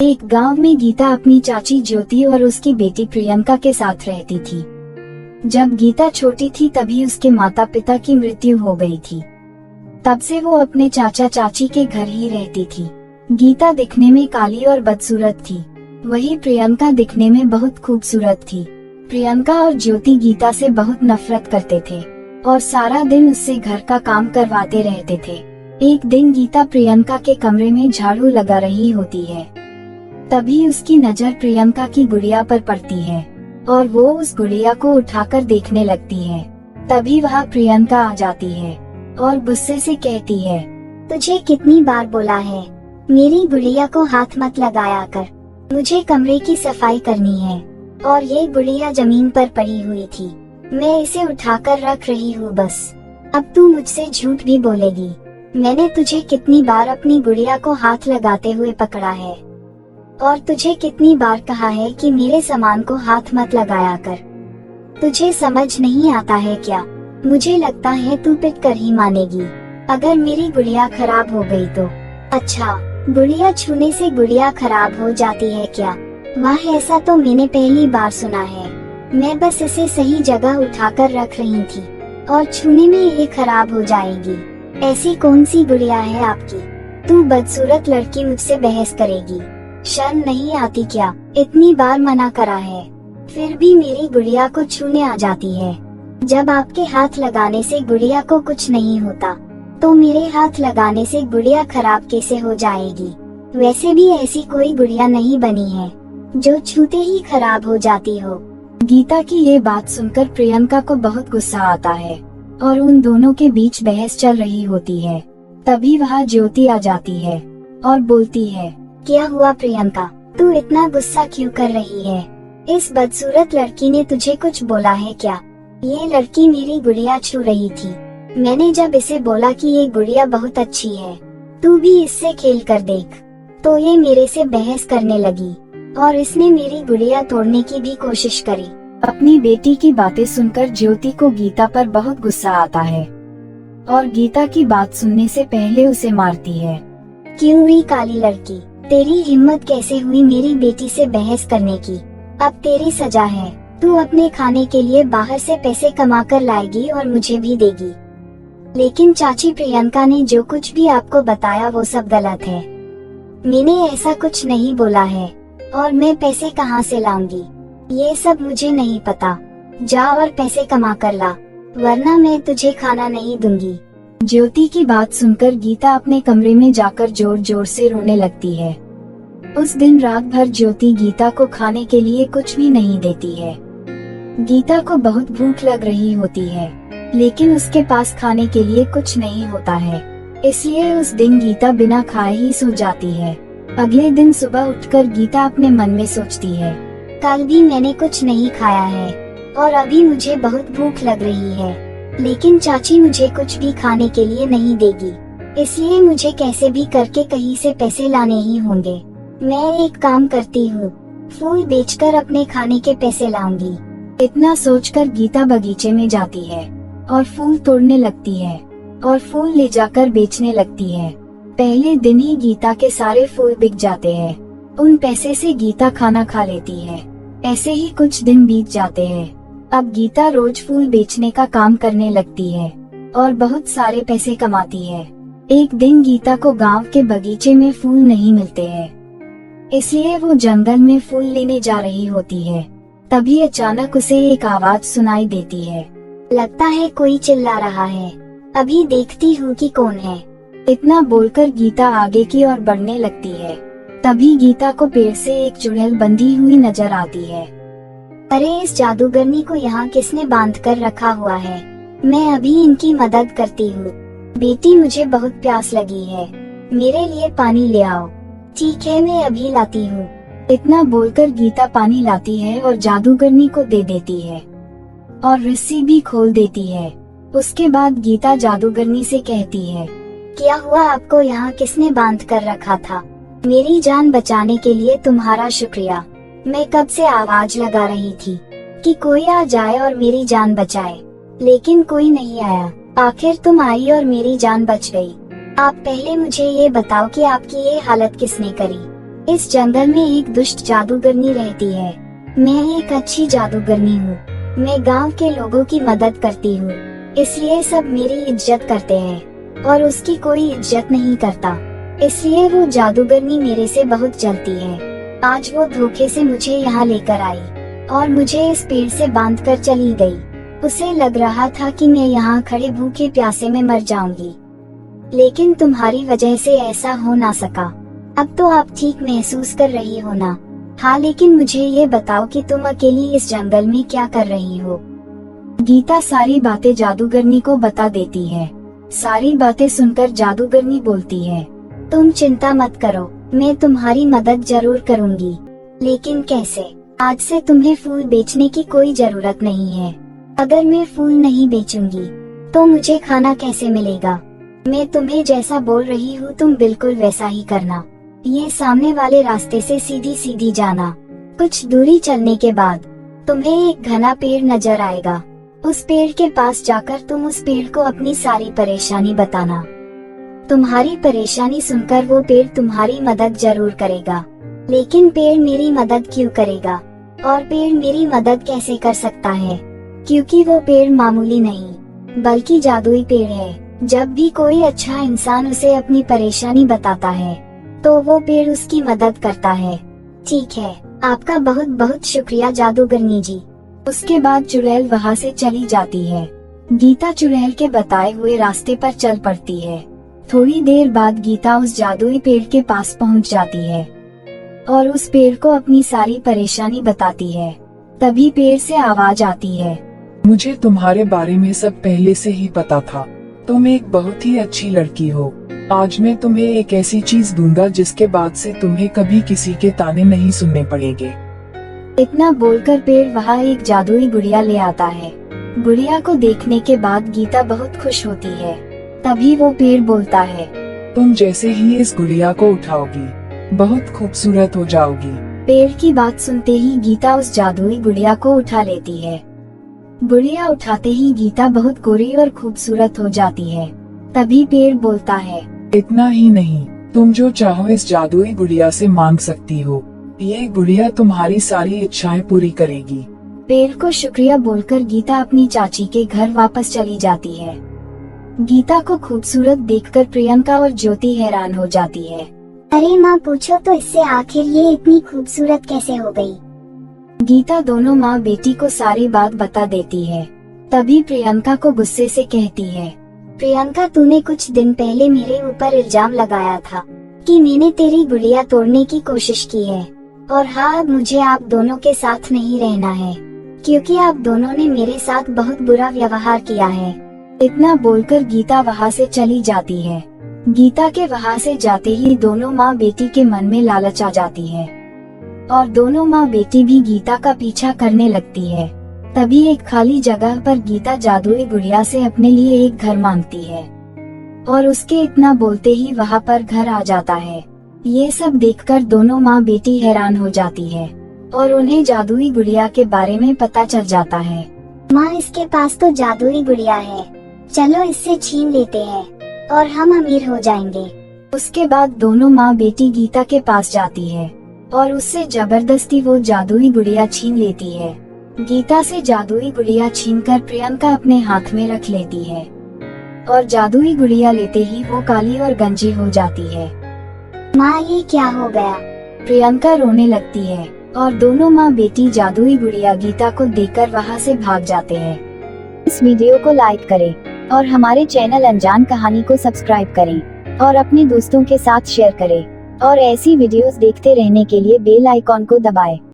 एक गांव में गीता अपनी चाची ज्योति और उसकी बेटी प्रियंका के साथ रहती थी। जब गीता छोटी थी तभी उसके माता पिता की मृत्यु हो गई थी। तब से वो अपने चाचा चाची के घर ही रहती थी। गीता दिखने में काली और बदसूरत थी, वही प्रियंका दिखने में बहुत खूबसूरत थी। प्रियंका और ज्योति गीता से बहुत नफरत करते थे और सारा दिन उससे घर का काम करवाते रहते थे। एक दिन गीता प्रियंका के कमरे में झाड़ू लगा रही होती है। तभी उसकी नजर प्रियंका की गुड़िया पर पड़ती है और वो उस गुड़िया को उठाकर देखने लगती है। तभी वहाँ प्रियंका आ जाती है और गुस्से से कहती है, तुझे कितनी बार बोला है मेरी गुड़िया को हाथ मत लगाया कर, मुझे कमरे की सफाई करनी है और ये गुड़िया जमीन पर पड़ी हुई थी, मैं इसे उठाकर रख रही हूँ बस। अब तू मुझसे झूठ भी बोलेगी। मैंने तुझे कितनी बार अपनी गुड़िया को हाथ लगाते हुए पकड़ा है और तुझे कितनी बार कहा है कि मेरे सामान को हाथ मत लगाया कर। तुझे समझ नहीं आता है क्या? मुझे लगता है तू पिट कर ही मानेगी अगर मेरी गुड़िया खराब हो गई तो। अच्छा, गुड़िया छूने से गुड़िया खराब हो जाती है क्या? वाह, ऐसा तो मैंने पहली बार सुना है। मैं बस इसे सही जगह उठाकर रख रही थी और छूने में ये खराब हो जाएगी। ऐसी कौन सी गुड़िया है आपकी? तू बदसूरत लड़की मुझसे बहस करेगी? शर्म नहीं आती क्या? इतनी बार मना करा है फिर भी मेरी गुड़िया को छूने आ जाती है। जब आपके हाथ लगाने से गुड़िया को कुछ नहीं होता तो मेरे हाथ लगाने से गुड़िया खराब कैसे हो जाएगी? वैसे भी ऐसी कोई गुड़िया नहीं बनी है जो छूते ही खराब हो जाती हो। गीता की ये बात सुनकर प्रियंका को बहुत गुस्सा आता है और उन दोनों के बीच बहस चल रही होती है। तभी वहाँ ज्योति आ जाती है और बोलती है, क्या हुआ प्रियंका, तू इतना गुस्सा क्यों कर रही है? इस बदसूरत लड़की ने तुझे कुछ बोला है क्या? ये लड़की मेरी गुड़िया छू रही थी। मैंने जब इसे बोला कि ये गुड़िया बहुत अच्छी है, तू भी इससे खेल कर देख, तो ये मेरे से बहस करने लगी और इसने मेरी गुड़िया तोड़ने की भी कोशिश करी। अपनी बेटी की बातें सुनकर ज्योति को गीता पर बहुत गुस्सा आता है और गीता की बात सुनने से पहले उसे मारती है। क्यों हुई काली लड़की, तेरी हिम्मत कैसे हुई मेरी बेटी से बहस करने की? अब तेरी सजा है, तू अपने खाने के लिए बाहर से पैसे कमा कर लाएगी और मुझे भी देगी। लेकिन चाची प्रियंका ने जो कुछ भी आपको बताया वो सब गलत है। मैंने ऐसा कुछ नहीं बोला है और मैं पैसे कहाँ से लाऊंगी ये सब मुझे नहीं पता। जा और पैसे कमा कर ला, वरना मैं तुझे खाना नहीं दूंगी। ज्योति की बात सुनकर गीता अपने कमरे में जाकर जोर जोर से रोने लगती है। उस दिन रात भर ज्योति गीता को खाने के लिए कुछ भी नहीं देती है। गीता को बहुत भूख लग रही होती है, लेकिन उसके पास खाने के लिए कुछ नहीं होता है, इसलिए उस दिन गीता बिना खाए ही सो जाती है। अगले दिन सुबह उठकर गीता अपने मन में सोचती है, कल भी मैंने कुछ नहीं खाया है और अभी मुझे बहुत भूख लग रही है, लेकिन चाची मुझे कुछ भी खाने के लिए नहीं देगी, इसलिए मुझे कैसे भी करके कहीं से पैसे लाने ही होंगे। मैं एक काम करती हूँ, फूल बेचकर अपने खाने के पैसे लाऊंगी। इतना सोचकर गीता बगीचे में जाती है और फूल तोड़ने लगती है और फूल ले जाकर बेचने लगती है। पहले दिन ही गीता के सारे फूल बिक जाते हैं। उन पैसे से गीता खाना खा लेती है। ऐसे ही कुछ दिन बीत जाते हैं। अब गीता रोज फूल बेचने का काम करने लगती है और बहुत सारे पैसे कमाती है। एक दिन गीता को गांव के बगीचे में फूल नहीं मिलते हैं, इसलिए वो जंगल में फूल लेने जा रही होती है। तभी अचानक उसे एक आवाज सुनाई देती है। लगता है कोई चिल्ला रहा है, अभी देखती हूँ कि कौन है। इतना बोलकर गीता आगे की ओर बढ़ने लगती है। तभी गीता को पेड़ से एक चुड़ैल बंधी हुई नजर आती है। अरे, इस जादूगरनी को यहाँ किसने बांध कर रखा हुआ है? मैं अभी इनकी मदद करती हूँ। बेटी, मुझे बहुत प्यास लगी है, मेरे लिए पानी ले आओ। ठीक है, मैं अभी लाती हूँ। इतना बोलकर गीता पानी लाती है और जादूगरनी को दे देती है और रस्सी भी खोल देती है। उसके बाद गीता जादूगरनी से कहती है, क्या हुआ, आपको यहाँ किसने बांध कर रखा था? मेरी जान बचाने के लिए तुम्हारा शुक्रिया। मैं कब से आवाज लगा रही थी कि कोई आ जाए और मेरी जान बचाए, लेकिन कोई नहीं आया। आखिर तुम आई और मेरी जान बच गई। आप पहले मुझे ये बताओ कि आपकी ये हालत किसने करी? इस जंगल में एक दुष्ट जादूगरनी रहती है। मैं एक अच्छी जादूगरनी हूँ। मैं गांव के लोगों की मदद करती हूँ, इसलिए सब मेरी इज्जत करते हैं और उसकी कोई इज्जत नहीं करता। इसलिए वो जादूगरनी मेरे से बहुत जलती है। आज वो धोखे से मुझे यहाँ लेकर आई और मुझे इस पेड़ से बांधकर चली गई। उसे लग रहा था कि मैं यहाँ खड़े भूखे प्यासे में मर जाऊंगी, लेकिन तुम्हारी वजह से ऐसा हो ना सका। अब तो आप ठीक महसूस कर रही हो ना? हाँ, लेकिन मुझे ये बताओ कि तुम अकेली इस जंगल में क्या कर रही हो? गीता सारी बातें जादूगरनी को बता देती है। सारी बातें सुनकर जादूगरनी बोलती है, तुम चिंता मत करो, मैं तुम्हारी मदद जरूर करूँगी। लेकिन कैसे? आज से तुम्हें फूल बेचने की कोई जरूरत नहीं है। अगर मैं फूल नहीं बेचूंगी तो मुझे खाना कैसे मिलेगा? मैं तुम्हें जैसा बोल रही हूँ तुम बिल्कुल वैसा ही करना। ये सामने वाले रास्ते से सीधी सीधी जाना। कुछ दूरी चलने के बाद तुम्हें एक घना पेड़ नजर आएगा। उस पेड़ के पास जाकर तुम उस पेड़ को अपनी सारी परेशानी बताना। तुम्हारी परेशानी सुनकर वो पेड़ तुम्हारी मदद जरूर करेगा। लेकिन पेड़ मेरी मदद क्यों करेगा? और पेड़ मेरी मदद कैसे कर सकता है? क्योंकि वो पेड़ मामूली नहीं बल्कि जादुई पेड़ है। जब भी कोई अच्छा इंसान उसे अपनी परेशानी बताता है तो वो पेड़ उसकी मदद करता है। ठीक है, आपका बहुत बहुत शुक्रिया जादूगरनी जी। उसके बाद चुड़ैल वहाँ से चली जाती है। गीता चुड़ैल के बताए हुए रास्ते पर चल पड़ती है। थोड़ी देर बाद गीता उस जादुई पेड़ के पास पहुँच जाती है और उस पेड़ को अपनी सारी परेशानी बताती है। तभी पेड़ से आवाज आती है, मुझे तुम्हारे बारे में सब पहले से ही पता था। तुम एक बहुत ही अच्छी लड़की हो। आज मैं तुम्हें एक ऐसी चीज दूंगा जिसके बाद से तुम्हें कभी किसी के ताने नहीं सुनने पड़ेंगे। इतना बोलकर पेड़ वहाँ एक जादुई गुड़िया ले आता है। गुड़िया को देखने के बाद गीता बहुत खुश होती है। तभी वो पेड़ बोलता है, तुम जैसे ही इस गुड़िया को उठाओगी बहुत खूबसूरत हो जाओगी। पेड़ की बात सुनते ही गीता उस जादुई गुड़िया को उठा लेती है। गुड़िया उठाते ही गीता बहुत गोरी और खूबसूरत हो जाती है। तभी पेड़ बोलता है, इतना ही नहीं, तुम जो चाहो इस जादुई गुड़िया से मांग सकती हो। ये गुड़िया तुम्हारी सारी इच्छाएं पूरी करेगी। पेड़ को शुक्रिया बोलकर गीता अपनी चाची के घर वापस चली जाती है। गीता को खूबसूरत देखकर प्रियंका और ज्योति हैरान हो जाती है। अरे माँ, पूछो तो इससे आखिर ये इतनी खूबसूरत कैसे हो गई? गीता दोनों माँ बेटी को सारी बात बता देती है। तभी प्रियंका को गुस्से से कहती है, प्रियंका, तूने कुछ दिन पहले मेरे ऊपर इल्जाम लगाया था कि मैंने तेरी गुड़िया तोड़ने की कोशिश की है। और हाँ, अब मुझे आप दोनों के साथ नहीं रहना है, क्योंकि आप दोनों ने मेरे साथ बहुत बुरा व्यवहार किया है। इतना बोलकर गीता वहाँ से चली जाती है। गीता के वहाँ से जाते ही दोनों माँ बेटी के मन में लालच आ जाती है और दोनों माँ बेटी भी गीता का पीछा करने लगती है। तभी एक खाली जगह पर गीता जादुई गुड़िया से अपने लिए एक घर मांगती है और उसके इतना बोलते ही वहाँ पर घर आ जाता है। ये सब देखकर दोनों माँ बेटी हैरान हो जाती है और उन्हें जादुई गुड़िया के बारे में पता चल जाता है। माँ, इसके पास तो जादुई गुड़िया है, चलो इससे छीन लेते हैं और हम अमीर हो जाएंगे। उसके बाद दोनों माँ बेटी गीता के पास जाती है और उससे जबरदस्ती वो जादुई गुड़िया छीन लेती है। गीता से जादुई गुड़िया छीनकर प्रियंका अपने हाथ में रख लेती है और जादुई गुड़िया लेते ही वो काली और गंजी हो जाती है। माँ, ये क्या हो गया? प्रियंका रोने लगती है और दोनों माँ बेटी जादुई गुड़िया गीता को देकर वहाँ से भाग जाते हैं। इस वीडियो को लाइक करें और हमारे चैनल अनजान कहानी को सब्सक्राइब करें और अपने दोस्तों के साथ शेयर करें और ऐसी वीडियोस देखते रहने के लिए बेल आइकॉन को दबाएं।